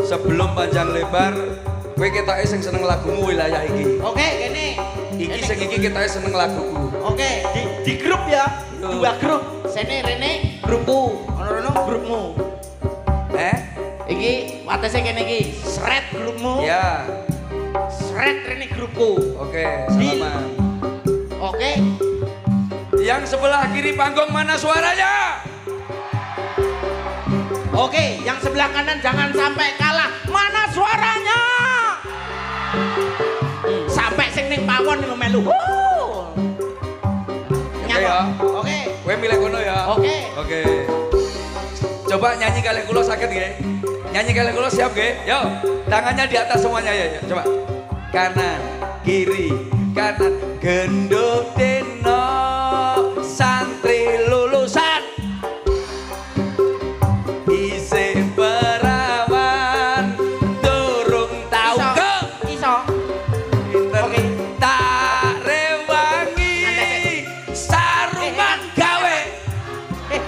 Sebelum panjang lebar, kowe ketoke sing seneng lagumu wilayah iki. Oke, kene. Iki sing iki ketoke seneng laguku. Oke, di grup ya. Dua grup. Sene Rene grupku, ono grupmu. Iki watese kene iki. Sret grupmu. Ya. Sret Rene grupku. Oke, selamat. Oke. Yang sebelah kiri panggung mana suaranya? Oke, yang sebelah kanan jangan sampai kalah. Mana suaranya? Sampai sing ning pawon lho melu. Oke ya. Oke. Kowe milih kono ya. Oke. Oke. Coba nyanyi kali kula sakit nggih. Nyanyi kali kula siap nggih. Yo, tangannya di atas semuanya ya. Coba. Kanan, kiri, kanan, gendut deno santri lulusan. Isi perawan durung tau ke. Iso. Oke. Tak rewangi sarungan gawe.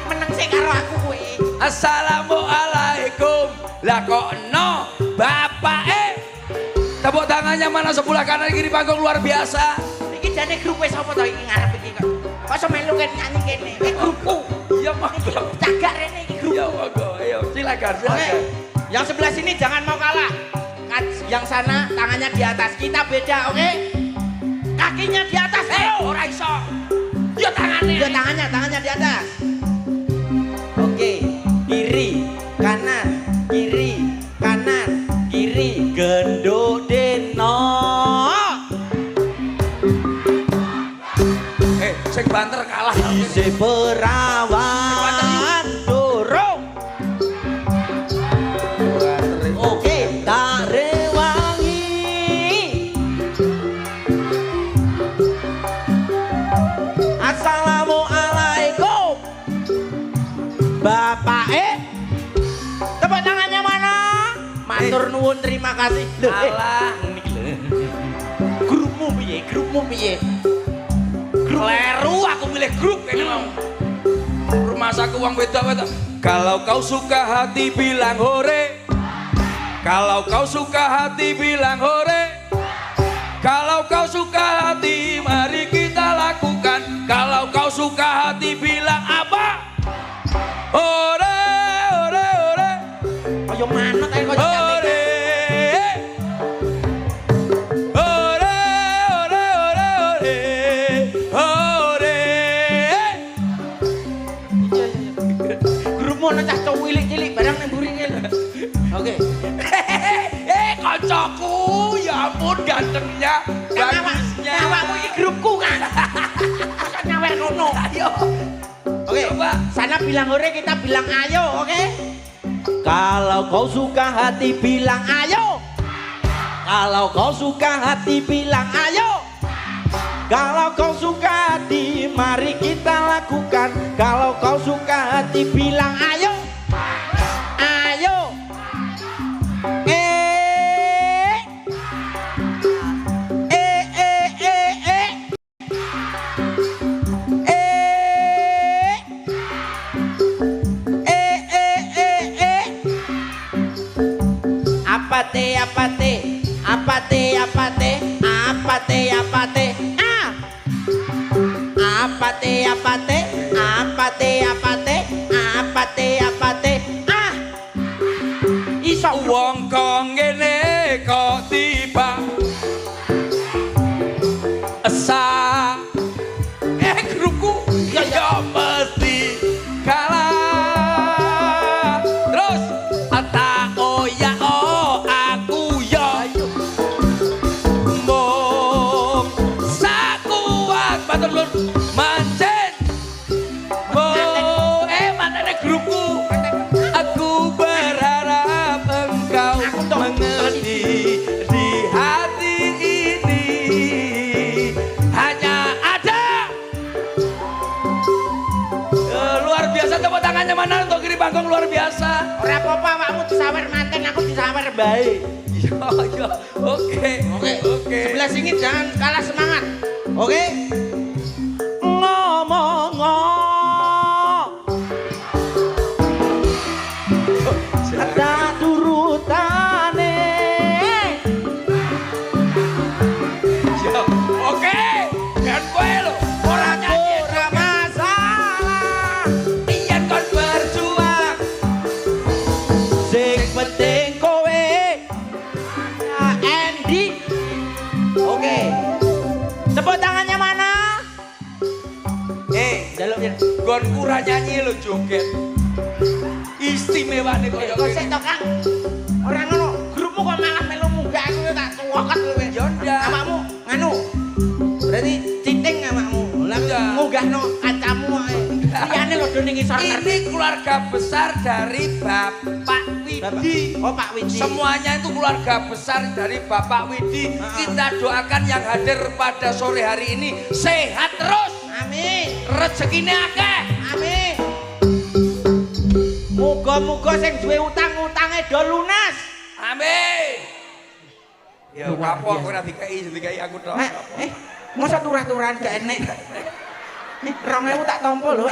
Meneng sih karo aku kuwi. Assalamualaikum. Lah kok no bapake. Tepuk tangannya mana sebelah kanan kiri panggung luar biasa. Iki jane grup wis apa to iki ngarep iki kok. Kok melu kan nyanyi kene. Grupku. Iya monggo. Cagak rene iki grup. Iya monggo. Ayo silakan silakan. Yang sebelah sini jangan mau kalah. Yang sana tangannya di atas. Kita beda, oke? Kakinya di atas. Ora iso. Yo tangannya. Yo tangannya di atas. Oke. Kiri, kanan, kiri, kanan, kiri. Gendut deno. Sing banter kalah. Isi perawan durung. Oke, tak rewangi. Assalamualaikum. Bapake. Tepuk tangannya mana? Matur nuwun, terima kasih. Alah. Grupmu piye? Kleru aku milih grup ini mau. Rumah saku uang wedok. Kalau kau suka hati bilang hore. Kalau kau suka hati bilang hore. Kalau kau suka hati mari kita lakukan. Kalau kau suka hati bilang apa? Hore, hore, hore. Ayo manut ae kok hore. Ono cah cowok cilik-cilik barang nang mburi kene. Oke. Kancaku, ya ampun gantengnya, bagusnya. Awakmu iki grupku kan. Masa nyawer ngono. Ayo. Oke, coba sana bilang hore, kita bilang ayo, oke? Kalau kau suka hati bilang ayo. Kalau kau suka hati bilang ayo. Kalau kau suka hati, mari kita lakukan. Kalau kau suka hati, bilang ayo. Ayo. Apate. Iso wong kok ngene kok tiba esa grupku ya mesti kalah terus ata ya aku ya mong sakuat batur lur mancen manane grupku aku berharap engkau mengerti di hati ini hanya ada luar biasa. Tepuk tangannya mana untuk kiri panggung luar biasa. Ora apa-apa awakmu disawer manten, aku disawer bae. Iya, oke. Sebelah sini jangan kalah semangat. Oke? Ngomong. Ada turutan. nggonku ra nyanyi lho joget. Istimewane koyo Kok ngene. sik to Kang. Ora ngono, grupmu kok malah melu munggah aku tak tuweket kowe. Ya ndak. Awakmu nganu. Berarti citing awakmu. Lah munggahno kancamu ae. Liyane lho do ning isor. Ini keluarga besar dari Bapak Widi. Oh Pak Widi. Semuanya itu keluarga besar dari Bapak Widi. Kita doakan yang hadir pada sore hari ini sehat terus. Amin. Rezekine akeh. Amin. Muga-muga sing duwe utang-utange do lunas. Amin. Ya kapok ora dikai aku tok. Masa turah-turahan gak enek. 2000 tak tompo lho.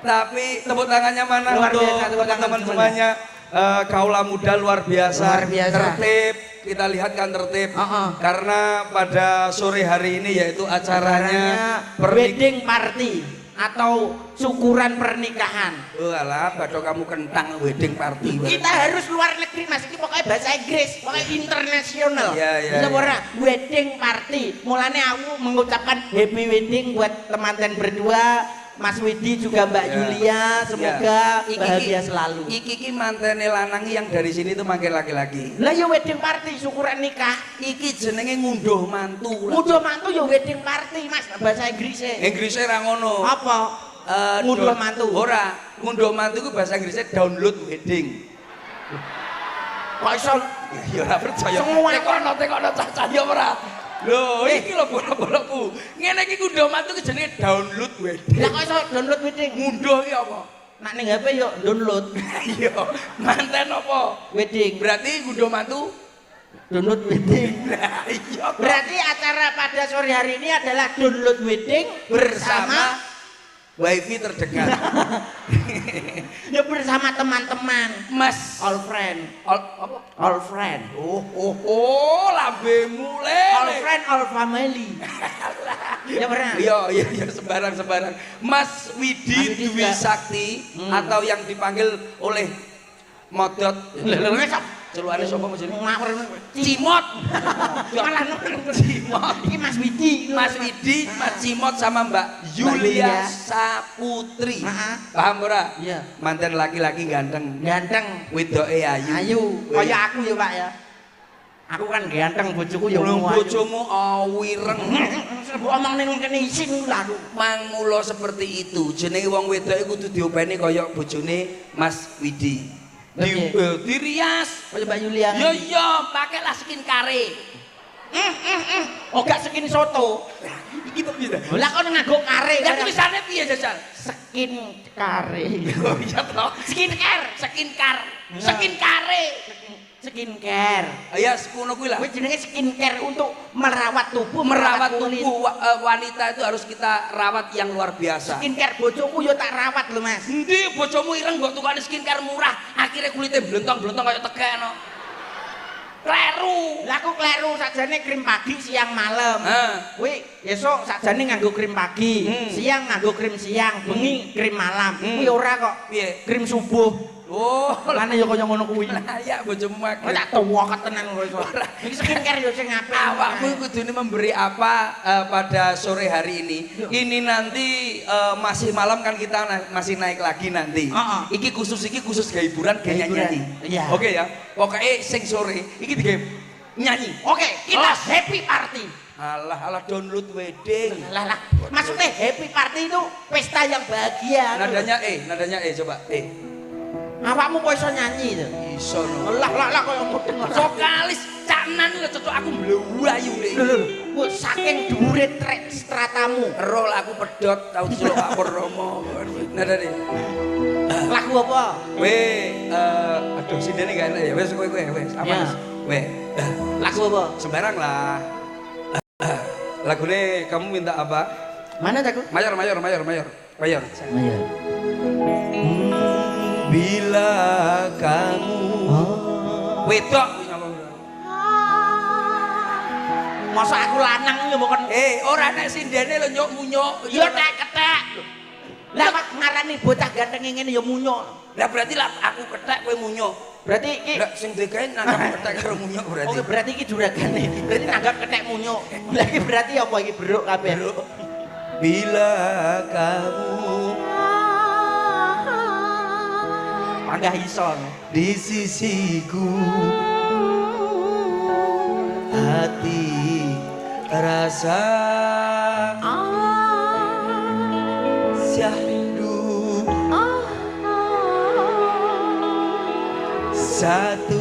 Tapi tepuk tangannya mana Luar untuk biasa, tepuk tangan teman-teman semuanya. Kaula muda luar biasa. Luar biasa. Tertib, kita lihat kan tertib. Karena pada sore hari ini yaitu acaranya wedding party atau syukuran pernikahan. Walah, badhe kamu kentang wedding party. Kita harus luar negeri Mas, ini pokoknya bahasa Inggris, pokoknya internasional. Iya. Wedding party. Mulane aku mengucapkan happy wedding buat teman-teman berdua, Mas Widi juga Mbak Yulia, semoga bahagia selalu. Iki mantene lanang yang dari sini tuh makin laki-laki. Lah ya wedding party syukuran nikah. Iki jenenge ngunduh mantu. Ngunduh mantu ya wedding party Mas, bahasa Inggrisnya. Inggrisnya ra ngono. Apa? Ngunduh mantu. Ora, ngunduh mantu ku bahasa Inggrisnya download wedding. Kok iso Ya ora percaya. Semua tekono cacah ya ora. Lho, iki lho bola-bolaku. Ngene iki ngunduh mantu ku jenenge download wedding. lah kok iso download wedding? Ngunduh iki apa? Nak ning HP yo download Iya, manten apa? wedding. Berarti ngunduh mantu? Download wedding. Nah, iya. Berarti acara pada sore hari ini adalah download wedding bersama wifi terdekat. ya bersama teman-teman, Mas all friend, apa? all friend, Oh, lambemu all lele. friend, all family. Ya benar. Iya, sembarang. Mas Widi Widi Dwi juga. Sakti atau yang dipanggil oleh Modot. Celukane sapa Mas ini? Cimot. Malah Cimot. ini Mas Widi. Mas Widi, Mas Cimot sama Mbak Yulia. Yulia Saputri. Paham ora? Iya. Manten laki-laki ganteng. Ganteng, Wedoke ayu. ayu, kaya aku ya Pak ya. Aku kan ganteng, bojoku ya Belum ayu. bojomu wireng. Sebab omong ning kene isin lalu. Mangmulo seperti itu. Jenenge wong wedok iku kudu diopeni kaya bojone Mas Widi. Dirias. Kaya Mbak Yulia. Yo pakailah skin kare. Oh gak skin soto. Iki to piye? Lah kok nganggo kare. Ya tulisane piye jajal? Skin kare. Oh iya to. Skincare. Skincare. Ya sekono kuwi lah. Kuwi jenenge skincare untuk merawat tubuh, Merawat kulit. tubuh wanita itu harus kita rawat yang luar biasa. Skincare bojoku yo tak rawat lho Mas. Endi bojomu ireng mbok tukane skincare murah, akhirnya kulitnya blentong-blentong kayak tekek no. Kleru. Lah aku kleru sakjane krim pagi siang malam. Heeh. Kuwi esuk sakjane nganggo krim pagi, siang nganggo krim siang, bengi krim malam. Kuwi ora kok. Piye? Krim subuh. Oh, Lane yo kaya ngono kuwi. layak bojomu Kok makan. tak tuwok tenan lho iso. Iki skincare yo sing apik. Awakmu kudune memberi apa pada sore hari ini? Ini nanti masih malam kan kita masih naik lagi nanti. Iki khusus gawe hiburan gawe nyanyi. Iya. Oke ya. Pokoknya sing sore iki digawe nyanyi. Oke, kita happy party. Alah download wedding. Lah, maksudnya happy party itu pesta yang bahagia. Nadanya coba. Awakmu kok iso nyanyi to? Iso no. Lah koyo mudeng. Vokalis Caknan lho cocok aku mlayu lho. Lho, saking dhuwure stratamu. Rol aku pedot tau diceluk Pak Purnomo. Nadane. Lagu apa? Aduh sindene gak enak ya. Wes kowe wes aman. Weh. Lagu apa? Sembarang lah. Lagune kamu minta apa? Mana aku? Mayor. Mayor. Bila kamu wedok Masa aku lanang ya bukan. ora nek sindene lho nyuk-munyuk. Ya ketek. Lah kok ngarani bocah ganteng ngene ya munyuk. Lah berarti lah aku ketek kowe munyuk. Berarti iki Lah sing dikae nanggap ketek karo munyuk berarti. Oke, berarti iki juragane. Berarti nanggap ketek munyuk. Lah iki berarti apa iki beruk kabeh? bila kamu Panggah iso di sisiku, hati rasa syahdu satu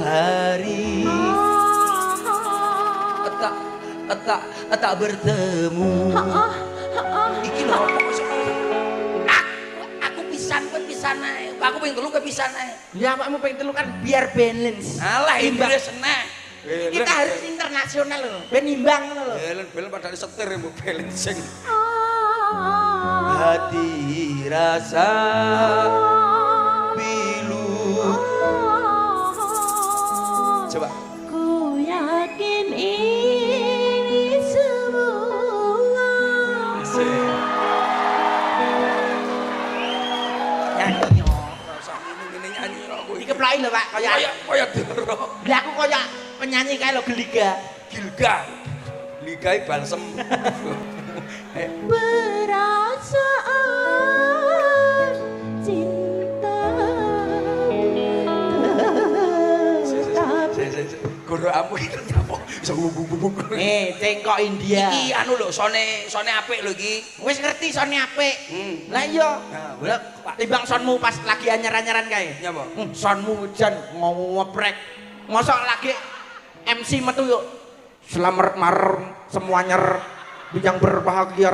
hari tak bertemu. Iki lho aku pisan kowe pisan ae. Aku pengen telu kowe pisan ae. ya makmu pengen telu kan biar balance Alah Inggris enak. kita harus internasional loh ben imbang loh Belen padahal setir mbok balancing. Hati rasa pilu. Coba. Ku yakin ini semua nyanyi Rasa ngene nyanyi aku. iki keplaki lho Pak Kaya dero. lah aku kaya penyanyi kae lho Geliga Gilga. Ligai balsem. perasaan cinta Guru amu iki apa? Iso bubuk-bubuk. cengkok India Iki anu lho sone apik lho iki. wis ngerti sone apik lah iya Nah, timbang sonmu pas lagi anyar-anyaran kae Nyapa? sonmu jan mau ngeprek mosok lagi MC metu yuk selamat malam semuanya yang berbahagia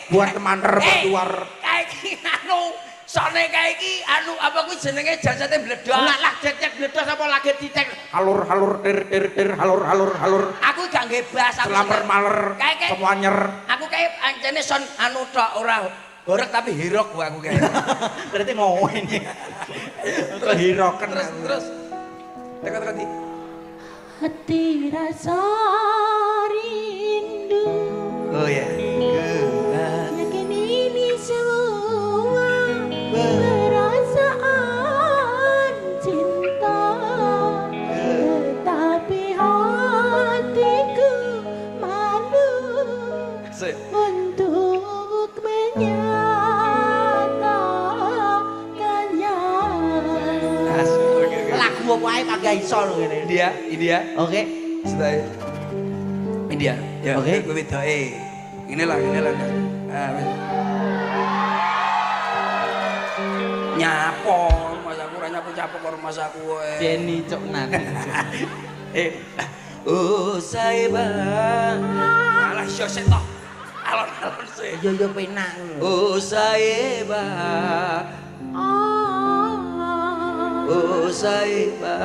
buat teman berduar Kayak iki anu sone kayak iki anu apa kuwi jenenge jasate bledok. lah cek bledos apa lagi dicek halur tir halur Aku gak nggih bas aku. selamat malam Kayak- semuanya Aku kayak ancene son anu tok ora horek tapi hirok aku kayak. berarti mau ini kehiroken Terus teka-teka di. hati rasa rindu Oh ya. yakin ini semua perasaan cinta tetapi hatiku malu untuk menyatakannya. lagu apa ae kagak iso lho ngene India. oke Sudah. India. Ya, Oke. gue bedoe. Inilah. Ah, wis. Nyapo, mas aku ora nyapo-nyapo karo mas aku kowe. Jenny cok nanti Oh saiba. Alah yo sik toh. Alon-alon sik. yo penak Oh saiba. Oh saiba.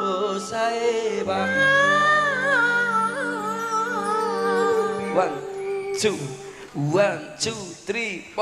Oh saiba. 1 2 1 2 3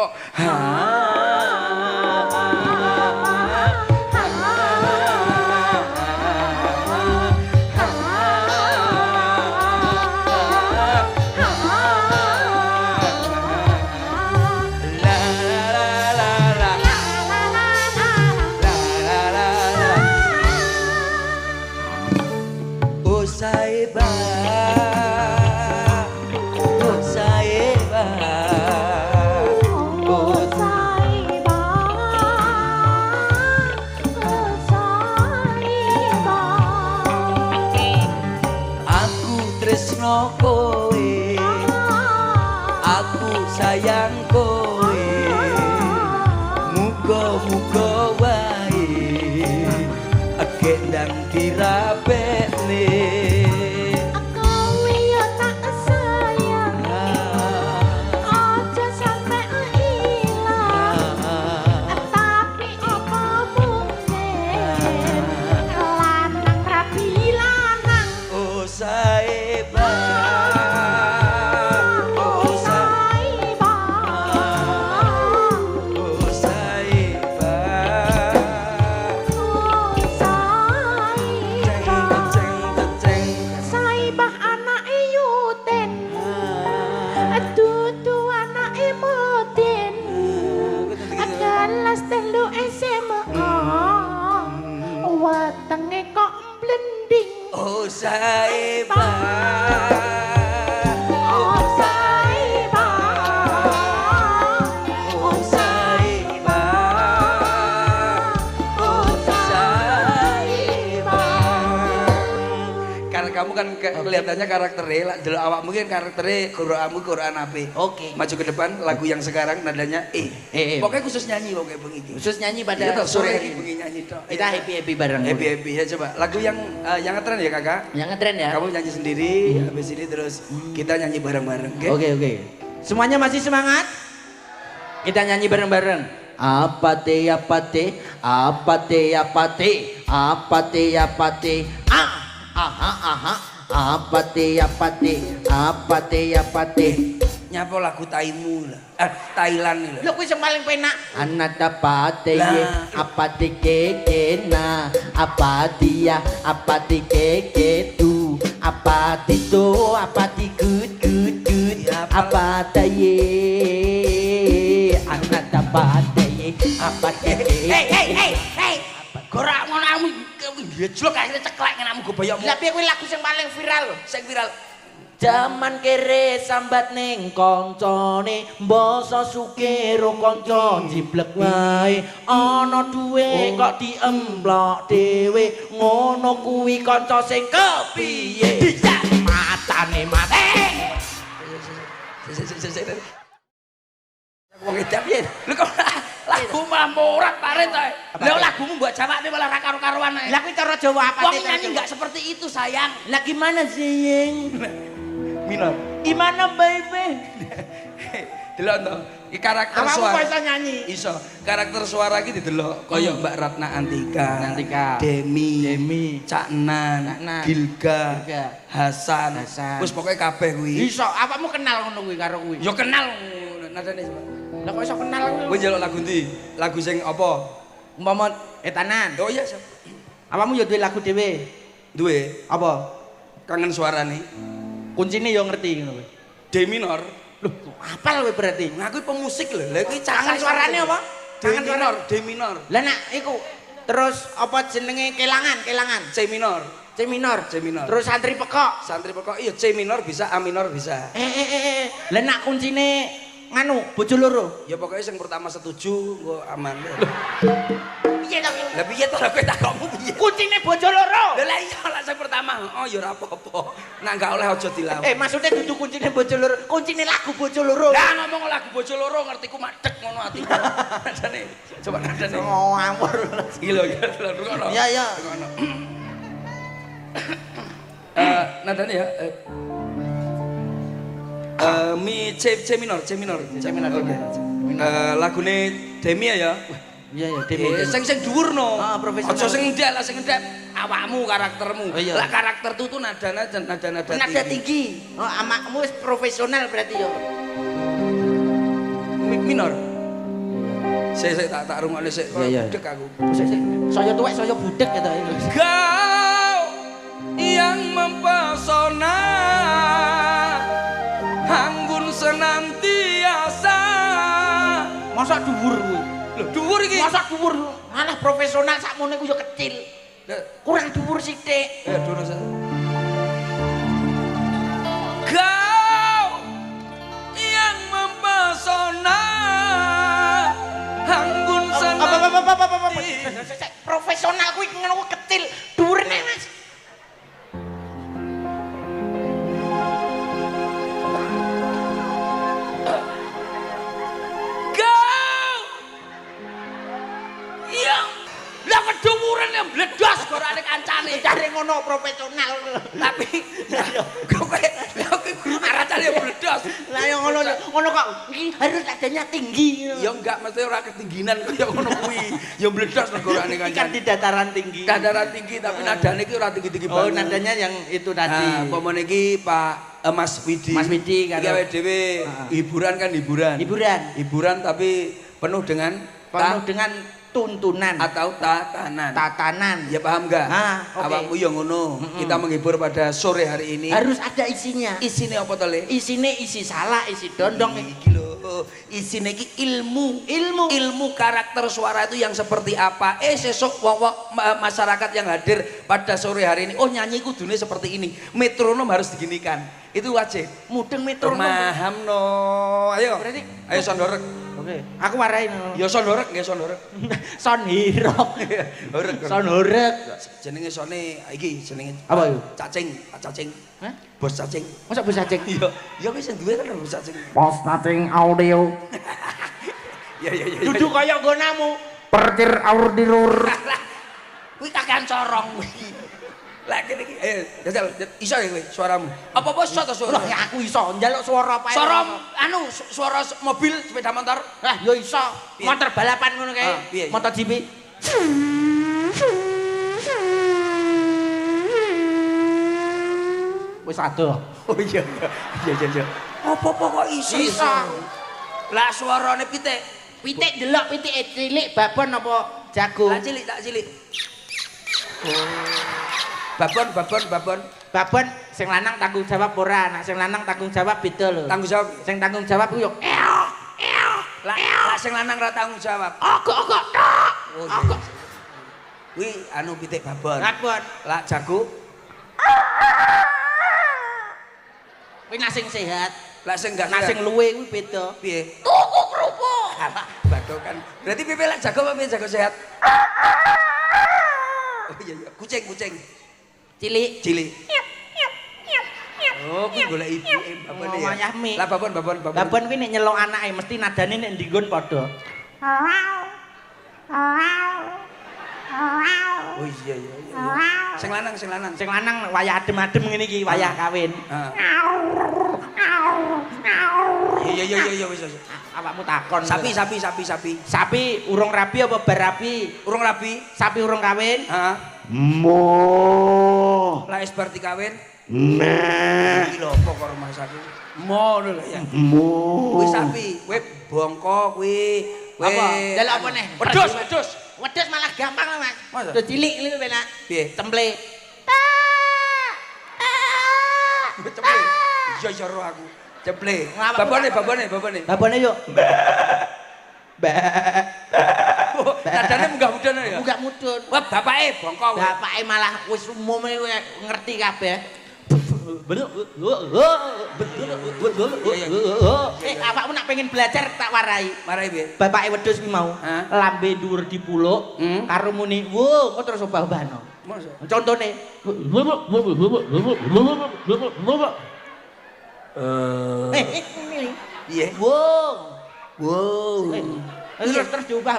sayang kowe muga-muga wae gendang dirapekne Kowe yo tak sayang aja sampe ilang tapi apa mungkin lanang rapi lanang oh saeba watenge kok blending oh saeba oh saeba kamu kan kelihatannya karakternya, lah delok awakmu kan karakternya Quran ape. Oke. Maju ke depan lagu yang sekarang nadanya Pokoknya khusus nyanyi pokoknya bengi iki. Khusus nyanyi pada Iya, sore hari ini. bengi nyanyi tok. Kita happy bareng. Happy ya coba. Lagu yang ngetren ya Kakak. Yang ngetren ya. Kamu nyanyi sendiri, habis ini terus kita nyanyi bareng-bareng, oke? Oke. Semuanya masih semangat? Kita nyanyi bareng-bareng. Apa te apa te apa te apa te apa te apa te apa te apa te apa te apa te. Nyapa lagu Taimu lah. Thailand nih lah. Lo kuwi sing paling penak. Anata pate ye apa te kekena apa dia apa te keketu apa tito apa ti good apa taye anata pate ye apa te hey gorak ngono kamu njlok akhire ceklek ngenamu go boyokmu. Lah piye kuwi lagu sing paling viral lho, sing viral. Jaman kere sambat ning koncone mbasa sukiro kanca jiblek wae ana duwe kok diemplok dhewe ngono kuwi kanca sing kepiye bisa matane mate wong edan piye lho kok lagu malah morat parit ae lho lagumu mbok jawabne malah ra karo-karuan ae. Lah kuwi cara Jawa apa Wong nyanyi enggak seperti itu sayang. lah gimana sih Ying? Minor. Gimana baby? Delok to. Iki karakter Awakmu suara. kok iso nyanyi? Iso. Karakter suara iki didelok kaya Mbak Ratna Antika, Demi, Cak Nan, Gilga, Hasan. Wis pokoke kabeh kuwi. Iso, awakmu kenal ngono kuwi karo kuwi? Yo kenal nadane. Lah kok iso kenal kuwi? Kowe njaluk lagu ndi? Lagu sing apa? Umpama etanan. Oh iya, Awakmu yo duwe lagu dhewe. duwe Apa? kangen suarane. Kuncine yo ngerti ngono kuwi. D minor. Loh, apal kowe berarti? Ngaku pemusik lho. Lah kuwi Kangen suarane apa? Kangen minor, D minor. Lah nak iku terus apa jenenge kelangan? C minor. C minor. C minor. Terus santri pekok. Santri pokok iya C minor bisa, A minor bisa. Lah nak kuncine nganu bojo loro. Ya pokoknya yang pertama setuju, gue aman. Piye to? Lah piye to kowe takokmu piye? Kuncine bojo loro. Lah iya lah sing pertama. Oh ya ora apa-apa. Nek enggak oleh aja dilawan. Maksudnya dudu kuncine bojo loro, kuncine lagu bojo loro. Lah ngomong lagu bojo loro ngertiku madeg ngono atiku. Nadane coba nadane. Oh, ngawur. Iki lho rungokno. Iya. Rungokno. Nadane ya. C minor. Oke. Lagune Demi ya. Iya, Demi. Sing dhuwur no. Profesional. Aja sing ndak lah, sing ndak awakmu karaktermu. Oh, iya. Lah karakter tuh nada Nada tinggi. Oh, amakmu wis profesional berarti yo. Minor. Saya tak rungokne sik. Budek aku. Saya tuwek saya budek ya ta. Kau yang mempesona anggun senantiasa. Masa dhuwur kuwi? Lho dhuwur iki. Masa dhuwur? Malah profesional sakmono ku yo kecil. Kurang dhuwur sithik. Ya dhuwur sak. Kau yang mempesona anggun senantiasa. Profesional kuwi ngono ku kecil. Dhuwurne Mas. Lah kedhuwuran yang bledos gorane kancane. Cari ngono profesional. Tapi kowe guru aracane bledos. Lah yo ngono kok iki harus nadanya tinggi. Ya enggak mesti ora ketingginan kaya ngono kuwi. Ya bledos gorane Kan kancane. di dataran tinggi. Dataran tinggi tapi nadane iki ora tinggi-tinggi banget. Oh, nadanya yang itu tadi. Nah, umpamane iki Pak Mas Widi. Mas Widi kan. Iki awake dhewe hiburan kan hiburan. Hiburan tapi penuh dengan tuntunan atau tatanan. Ya paham enggak? Oke. Awakmu ya ngono. Kita menghibur pada sore hari ini. Harus ada isinya. Isine apa to, Le? Isine isi salah, isi dondong. Iki lho. Isine iki ilmu karakter suara itu yang seperti apa. Sesuk masyarakat yang hadir pada sore hari ini, oh nyanyi kudune seperti ini. Metronom harus diginikan. Itu wajib. Mudeng metronom. Paham no. Ayo. Berarti ayo sondorek. Oke. Aku warai. Ya son horeg nggih son horeg. Son hirok. Horeg. Son horeg. Jenenge sone iki jenenge Apa itu? Cacing, Pak Cacing. Hah? Bos Cacing. Masa bisa cek? Iya, ya wis sing duwe kan bos Cacing. Pos cacing audio. Ya. Duduk kaya nggonamu. Parkir audio. Kuwi kakean corong kuwi. Lah kene iki jajal iso ya kowe suaramu. Apa iso to suara? Lah ya aku iso njaluk suara apa Suara anu suara mobil sepeda motor. Lah yo iso. Piye? Motor balapan ngono Ah, piye? kae. Motor GP. Wis ado. Oh iya. Apa-apa kok iso? Iso. Lah suarane pitik. Pitik delok pitike cilik babon apa jago. Tak cilik, tak cilik. Babon. Babon sing lanang tanggung jawab ora, nek sing lanang tanggung jawab beda lho. Tanggung jawab. Sing tanggung jawab ku yo Lah sing lanang ra tanggung jawab. ogok tok. Oh, iya. Ogok. Kuwi anu pitik babon. Babon. Lah jago. Kuwi nak sing sehat, Lah sing enggak nak sing luwe kuwi beda. piye? Tuku kerupuk. Badokan. Kan. Berarti pipi lek jago apa piye jago sehat? Oh iya. Kucing. Cilik. Oh, kuwi golek ibuke babone ya. Wayah mik. Lah babon. Babon kuwi nek nyelok anake mesti nadane nek ndinggon padha. Oh iya. Sing lanang. Sing lanang wayah adem-adem ngene iki, wayah kawin. Iya wis. Awakmu takon. Sapi. Sapi urung rabi apa bar rabi? Urung rabi. Sapi urung kawin? Heeh. Mo. Lah es bar dikawin. Meh. Iki lho apa kok rumah saku. Mo lho ya. Mo. Kuwi sapi, kuwi bongko kuwi. Apa? Delok apa neh? Wedhus. Wedhus malah gampang lho, Mas. Masa? Wedhus cilik lho penak. Piye? Temple. Ceple. Iya roh aku. Ceple. Ngapa? Babone. Babone yo. Oh, nadane munggah mudun ya. Enggak mudun. Wah, bapake bongko. Bapake malah wis umume ngerti kabeh. Awakmu nak pengen belajar tak warai. Marai piye? Bapake wedhus kuwi mau, Hah? lambe dhuwur dipuluk, Hmm? karo muni, "Wo," terus obah-obahno. Masa? Contone, Piye? "Wo." Wow. Terus diubah.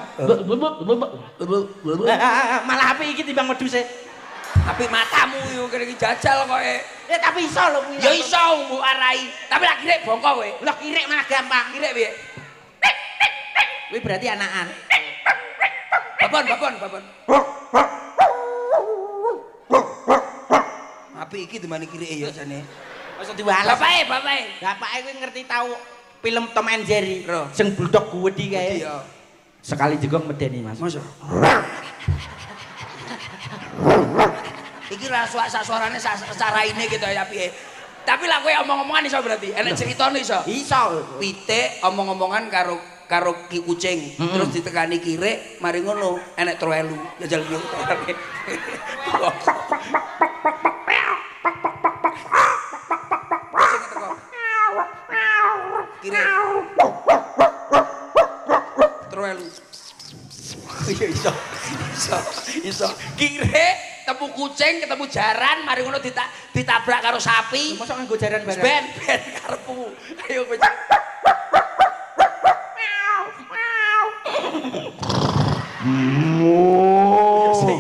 Malah apik iki timbang wedhuse. Tapi matamu yo kene iki jajal kok. Ya tapi iso lho kuwi. Ya iso mbok arai. Tapi lak kirek bongko kowe. Lah kirek malah gampang. Kirek piye? Kuwi berarti anakan. Babon. Apik iki dimane kireke ya jane. Wis diwales. Bapake. Bapake kuwi ngerti tau film Tom and Jerry. Ro. Sing bulldog gede kae. Iya. Sekali jegong medeni, Mas. Masa? Iki ra suarane secara ini gitu ya piye. Tapi lah kowe omong-omongan iso berarti. Enek critane iso. Iso. Pitik omong-omongan karo ki kucing. Terus ditekani kirek, mari ngono enek trowelu. Jajal piye. Kirek. Trowelu. Iya iso. Kirek ketemu kucing, ketemu jaran, mari ngono ditabrak karo sapi. Mosok nganggo jaran barang. Ben karepmu. Ayo kowe.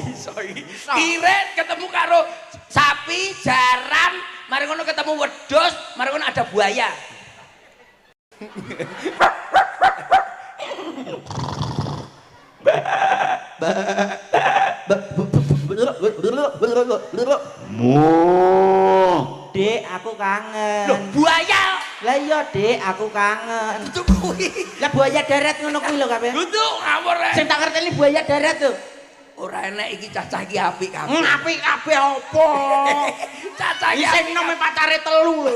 Iso. Kirek ketemu karo sapi, jaran, mari ngono ketemu wedhus, mari ngono ada buaya. Mo. Dek, aku kangen. Loh, buaya. Lah iya, Dek, aku kangen. Itu kuwi. Lah buaya darat ngono kuwi lho kabeh. Itu ngawur. Sing tak ngerteni buaya darat tuh. Ora enek iki cacah iki apik kabeh. Apik kabeh apa? Cacah iki Sing nome pacare telu lho.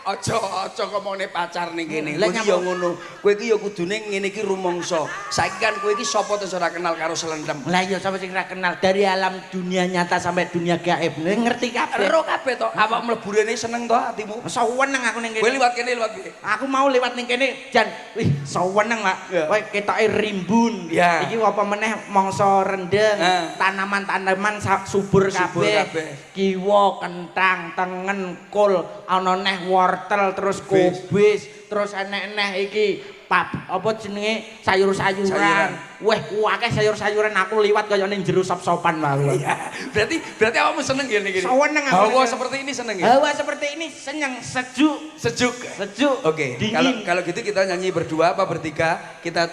Aja ngomongne pacar ning kene. Lah Kowe iki ya ngono. Kowe iki ya kudune ngene iki rumangsa. Saiki kan kowe iki sapa terus ora kenal karo Slendem. Lah iya sapa sing ora kenal dari alam dunia nyata sampai dunia gaib. Ngerti kabeh. Ero kabeh to. Awak mlebu rene seneng to atimu. Saweneng aku ning Kowe kene. liwat kene liwat piye? Aku mau lewat ning kene jan wih saweneng Pak. Ya. Kowe ketoke rimbun. Ya. Iki apa meneh mangsa rendeng, tanaman-tanaman subur kabeh. Kiwa, kentang, tengen, kol, ana neh wortel terus kubis, terus enek-enek iki apa jenenge sayur-sayuran. Weh, akeh sayur-sayuran aku liwat kaya ning jero sop-sopan wae. Iya. Berarti awakmu seneng ya ning kene. Saweneng aku. Hawa seperti ini seneng ya? Hawa seperti ini seneng, sejuk. Sejuk. Oke. Dingin. Kalau gitu kita nyanyi berdua apa bertiga? Kita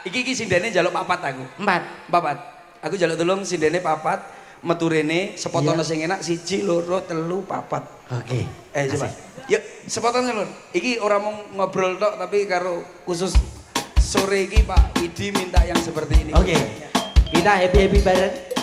iki sindene njaluk papat aku. Papat. Aku njaluk tolong sindene papat. Metu rene sepotone sing enak 1 2 3 4. Oke. Coba. Yuk, sepotone lur. Iki ora mau ngobrol tok tapi karo khusus sore iki Pak Widi minta yang seperti ini. Oke. Kita happy bareng.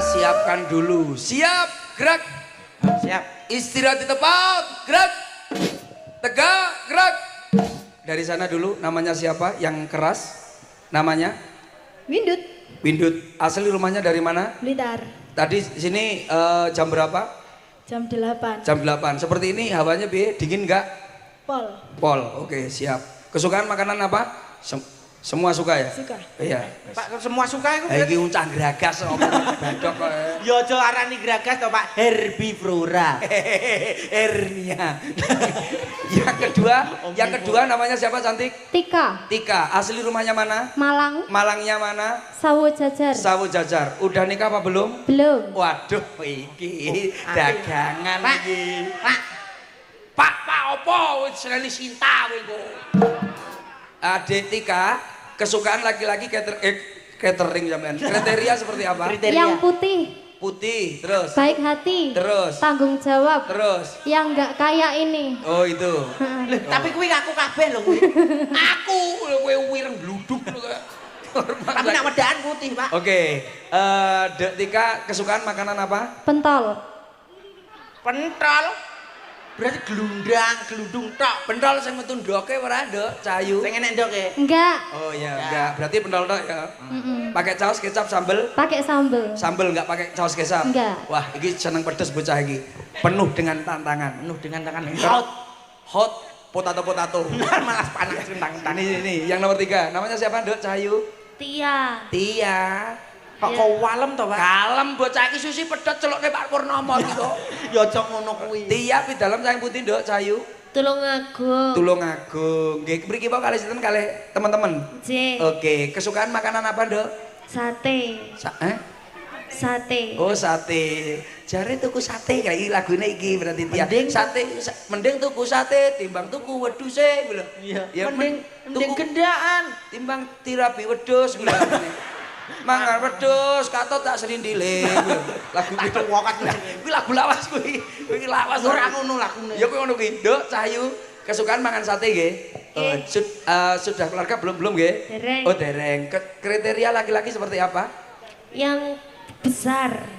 Siapkan dulu. Siap, gerak. Siap. Istirahat di tempat, gerak. Tegak, gerak. Dari sana dulu, namanya siapa? Yang keras. Namanya? Windut. Windut. Asli rumahnya dari mana? Blitar. Tadi sini jam berapa? Jam 8. Jam 8. Seperti ini hawanya piye? Dingin enggak? Pol. Pol. Oke, siap. Kesukaan makanan apa? Semua suka ya? Suka. Iya. Pak semua suka iku. Iki uncang gragas apa badok kok. Ya aja arani gragas to Pak, herbivora. Hernia. yang kedua namanya siapa cantik? Tika. Tika. Asli rumahnya mana? Malang. Malangnya mana? Sawo Jajar. Sawo Jajar. Udah nikah apa belum? Belum. Waduh, iki dagangan Pak. iki. Pak. Pak opo wis seneni Sinta kowe kok. Adik Tika, kesukaan laki-laki catering sampean. Kriteria seperti apa? Yang putih. Putih, terus. Baik hati. Terus. Tanggung jawab. Terus. Yang enggak kayak ini. Oh itu. Loh, tapi kuwi aku kabeh lho kuwi. Aku kowe wireng bluduk lho kok. Tapi nak wedaan putih, Pak. Oke, Dek Tika kesukaan makanan apa? Pentol. Pentol. Berarti gelundung tok. Pentol sing metu ndoke ora, Nduk? Cahayu. Sing enek ndoke. Enggak. Oh iya, enggak. Berarti pentol tok ya. Pakai saus kecap sambel? Pakai sambel. Sambel enggak pakai saus kecap? Enggak. Wah, iki seneng pedes bocah iki. Penuh dengan tantangan. Penuh dengan tangan. Hot potato. Malas panas kentang-kentang. Ini yang nomor 3. Namanya siapa, Nduk? Cahayu? Tia. Tia. Kok kok walem to, Pak? Kalem bocah iki susi pedhot celukne Pak Purnomo iki kok. Ya aja ngono kuwi. Tia pi dalam sayang putih, Nduk, Cahayu. Tulungagung. Tulungagung. Nggih, mriki kok kalih sinten kalih teman-teman? J. Oke, kesukaan makanan apa, Nduk? Sate. Sate. Oh, sate. Jare tuku sate kayak lagune iki berarti Tia. Mending tuku sate timbang tuku wedhuse lho. Iya. Ya Mending tuku gendaan. timbang tirapi wedhus lho. Mangan wedhus katot tak selindile lho. Lagu Tak wokat. kuwi lagu lawas kuwi. Kuwi lawas Ora ngono lakune. Ya kuwi ngono kuwi. Nduk, Cahayu, kesukaan makan sate nggih? Sudah keluarga belum nggih? Dereng. Oh, dereng. Kriteria laki-laki seperti apa? Yang besar.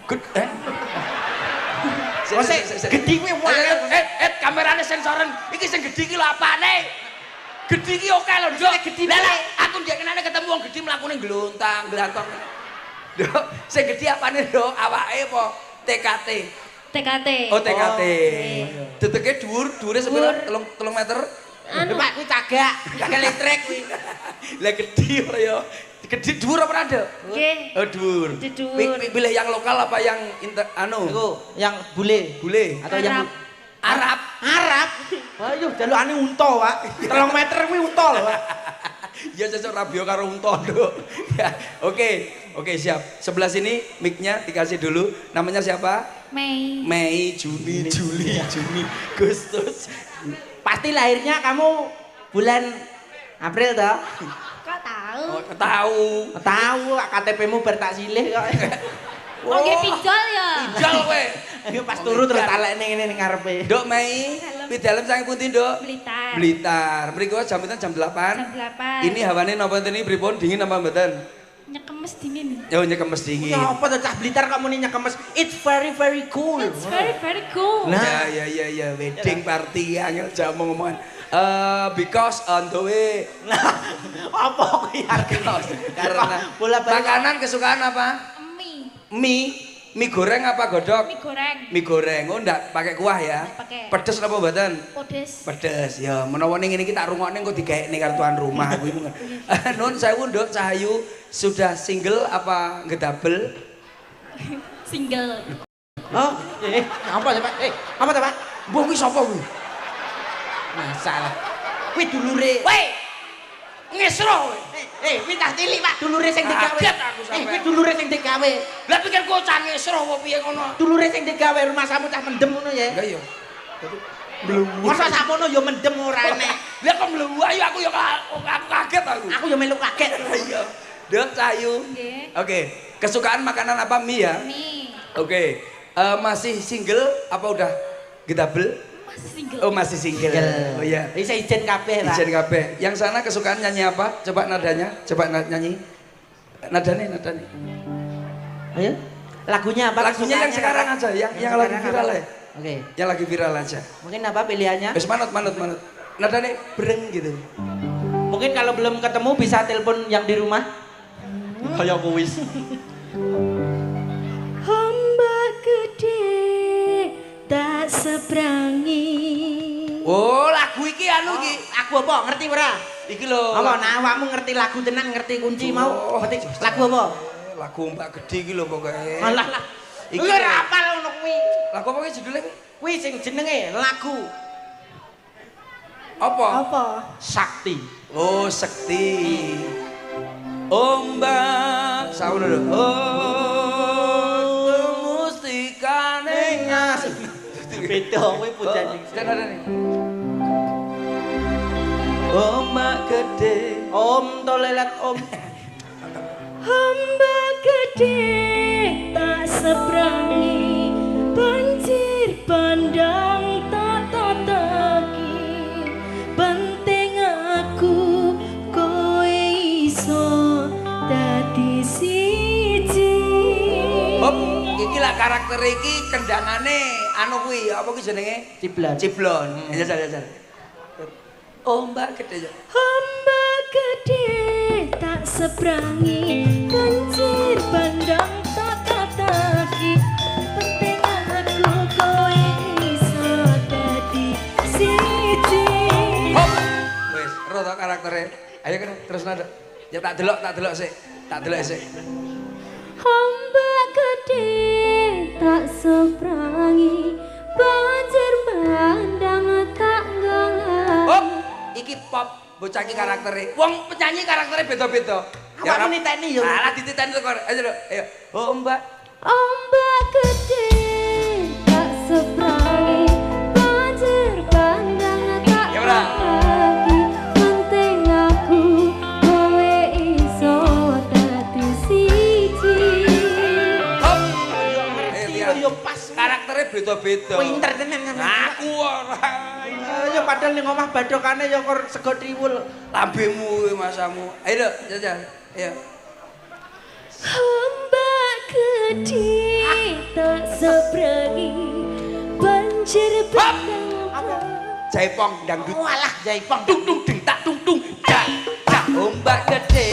Gedhi kuwi wae. Kamerane sensoren. Iki sing gedhi iki lho apane? Gedhi iki oke lho, Nduk. Lah aku ndek kenane ketemu wong gedhi mlakune glontang, glantong. Nduk, sing gedhi apane, Nduk? Awake apa TKT? TKT. Oh, TKT. Oke. Dedeke dhuwure sepira? 3 meter. Pak kuwi cagak listrik kuwi. Lah gedhi ora ya. Gedhi dhuwur apa rada? Nggih. Oh, dhuwur. Dhuwur. Pilih yang lokal apa yang Iku yang bule bule? atau yang Arab. Arab. Ayo jalukane unta, Pak. 3 meter kuwi unta lho, Pak. Ya cocok rabio karo unta, Nduk. Ya, oke, siap. Sebelah sini mic-nya dikasih dulu. Namanya siapa? Mei. Mei, Juni, Juli, Agustus. Pasti lahirnya kamu bulan April toh? Kok tahu? Oh, tahu. Tahu KTP-mu bar tak silih kok. Oh, nggih pinjol ya. Pinjol kowe. Ayo pas turu terus talekne ngene ning ngarepe. Nduk Mei, pidalem saking pundi, Nduk? Blitar. Blitar. Mriki jam pinten jam 8. Jam 8. Ini hawane napa enten iki pripun dingin apa mboten? Nyekemes dingin. Yo nyekemes dingin. Ya apa to cah Blitar kok muni nyekemes? It's very cool. It's very cool. Nah. Ya, wedding party angel jamu ngomongan. Because on the way. Nah, apa kuwi Karena makanan kesukaan apa? Mie goreng apa godok? Mie goreng. Mie goreng. Oh ndak pakai kuah ya? Pakai. Pedes apa mboten? Pedes. Pedes. Ya, menawa ning ngene iki tak rungokne engko digaekne karo tuan rumah kuwi. Nun sewu Nduk Cahayu sudah single apa ngedouble? Single. Oh, apa to, Pak? Apa to, Pak? Mbok kuwi sapa kuwi? Masalah. Kuwi dulure. Weh, ngesro kowe. Kuwi tak cilik, Pak. Dulure sing digawe. Kaget aku sampe. Kuwi dulure sing digawe. Lah pikir kocah ngesro apa piye ngono? Dulure sing digawe rumah samu cah mendem ngono ya. Enggak ya. Masa samono ya mendem ora enek. Lah kok mlebu ayo aku ya aku kaget aku. Aku ya melu kaget. Iya. Nduk Cahayu. Nggih. Oke, kesukaan makanan apa mie ya? Mie. Oke. Masih single apa udah gedouble? Masih single. Oh, masih single. Oh iya. Bisa izin kabeh, Pak. Ijen kabeh. Yang sana kesukaan nyanyi apa? Coba nadanya, coba nyanyi. Nadane. Ayo. Lagunya apa? Lagunya yang sekarang aja, yang lagi viral ya. Oke. Yang lagi viral aja. Mungkin apa pilihannya? Wis manut. Nadane breng gitu. Mungkin kalau belum ketemu bisa telepon yang di rumah. Kayak kuis. Hamba gede tak seberangi. Oh, lagu iki anu iki. Aku apa? Ngerti ora? Iki lho. Apa? Nah, awakmu ngerti lagu tenan, ngerti kunci mau. Oh. Ngerti lagu apa? Lagu Mbak Gede iki lho pokoke. Alah lah. Iki Iki ora apal ngono kuwi. Lagu apa iki judulnya? Kuwi sing jenenge lagu Apa? Sakti. Oh, Sekti. Ombak sawono lho. Oh, mustikane ngas. Beda kuwi pujan sing. Nadane. Ombak gede. Om tolelat om. Hamba gede tak seberangi. Banjir bandang tak tataki. Penting aku kowe iso dadi siji. Hop, iki lah karakter iki kendangane anu kuwi apa kuwi jenenge? Ciblon. Ciblon. Jajal. Ombak gede. Hamba gede tak seberangi. Banjir bandang tak tataki. Penting aku kowe iso dadi siji. Hop. Wis, ro to karaktere. Ayo kene terus nada. Ya tak delok sik. Hamba gede tak seberangi. Banjir bandang tak gangan. Hop, iki pop bocah iki karaktere. Wong penyanyi karaktere beda-beda. Awakmu niteni yo. Alah dititeni kok. Ayo lho, ayo. Ombak. Ombak gede tak seberangi. Banjir bandang tak Ya, ora? gangan. Penting aku kowe iso dadi siji. Hop. Ngerti yo pas. Karaktere beda-beda. Pinter tenan kan. Aku ora. Ya padahal ning omah badokane ya kok sego triwul. Lambemu masamu. Ayo Dok, jajal. Ayo. Hamba gede tak seberangi. Banjir bandang. Jaipong dangdut. Walah jaipong. Tung tung ding tak tung tung. Ja, ja, ombak gede.